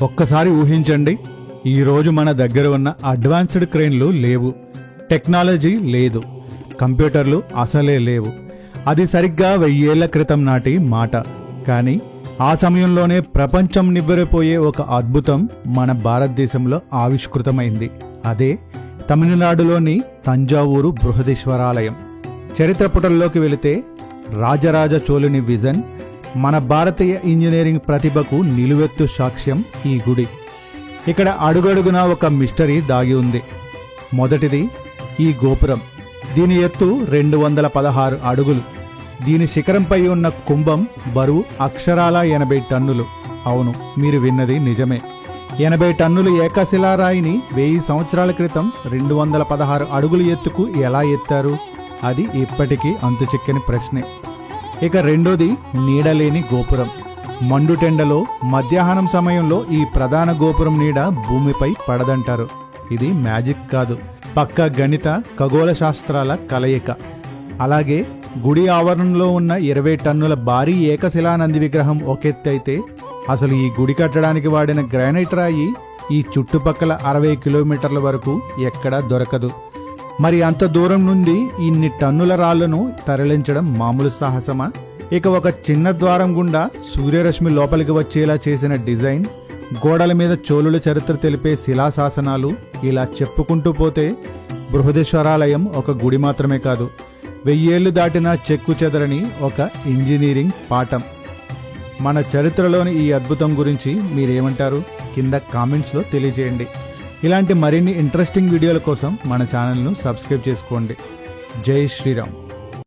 ఒక్కసారి ఊహించండి, ఈరోజు మన దగ్గర ఉన్న అడ్వాన్స్డ్ క్రేన్లు లేవు, టెక్నాలజీ లేదు, కంప్యూటర్లు అసలే లేవు. అది సరిగ్గా 1000 ఏళ్ల క్రితం నాటి మాట. కానీ ఆ సమయంలోనే ప్రపంచం నివ్వెరపోయే ఒక అద్భుతం మన భారతదేశంలో ఆవిష్కృతమైంది. అదే తమిళనాడులోని తంజావూరు బృహదీశ్వరాలయం. చరిత్ర పుటల్లోకి వెళితే రాజరాజ చోళుని విజన్, మన భారతీయ ఇంజనీరింగ్ ప్రతిభకు నిలువెత్తు సాక్ష్యం ఈ గుడి. ఇక్కడ అడుగడుగునా ఒక మిస్టరీ దాగి ఉంది. మొదటిది ఈ గోపురం. దీని ఎత్తు 216 అడుగులు. దీని శిఖరంపై ఉన్న కుంభం బరువు అక్షరాల 80 టన్నులు. అవును, మీరు విన్నది నిజమే. 80 టన్నులు ఏకశిలారాయిని 1000 సంవత్సరాల క్రితం 216 అడుగులు ఎత్తుకు ఎలా ఎత్తారు? అది ఇప్పటికీ అంతుచిక్కని ప్రశ్నే. ఇక రెండోది నీడలేని గోపురం. మండుటెండలో మధ్యాహ్నం సమయంలో ఈ ప్రధాన గోపురం నీడ భూమిపై పడదంటారు. ఇది మ్యాజిక్ కాదు, పక్కా గణిత ఖగోళ శాస్త్రాల కలయిక. అలాగే గుడి ఆవరణలో ఉన్న 20 టన్నుల భారీ ఏకశిలానంది విగ్రహం ఒకెత్తైతే, అసలు ఈ గుడి కట్టడానికి వాడిన గ్రానైట్ రాయి ఈ చుట్టుపక్కల 60 కిలోమీటర్ల వరకు ఎక్కడా దొరకదు. మరి అంత దూరం నుండి ఇన్ని టన్నుల రాళ్లను తరలించడం మామూలు సాహసమా? ఇక ఒక చిన్న ద్వారం గుండా సూర్యరశ్మి లోపలికి వచ్చేలా చేసిన డిజైన్, గోడల మీద చోళుల చరిత్ర తెలిపే శిలాశాసనాలు, ఇలా చెప్పుకుంటూ పోతే బృహదీశ్వరాలయం ఒక గుడి మాత్రమే కాదు, 1000 ఏళ్లు దాటినా చెక్కు చెదరని ఒక ఇంజనీరింగ్ పాఠం. మన చరిత్రలోని ఈ అద్భుతం గురించి మీరేమంటారు? కింద కామెంట్స్లో తెలియజేయండి. ఇలాంటి మరిన్ని ఇంట్రెస్టింగ్ వీడియోల కోసం మన ఛానల్ను సబ్స్క్రైబ్ చేసుకోండి. జై శ్రీరామ్.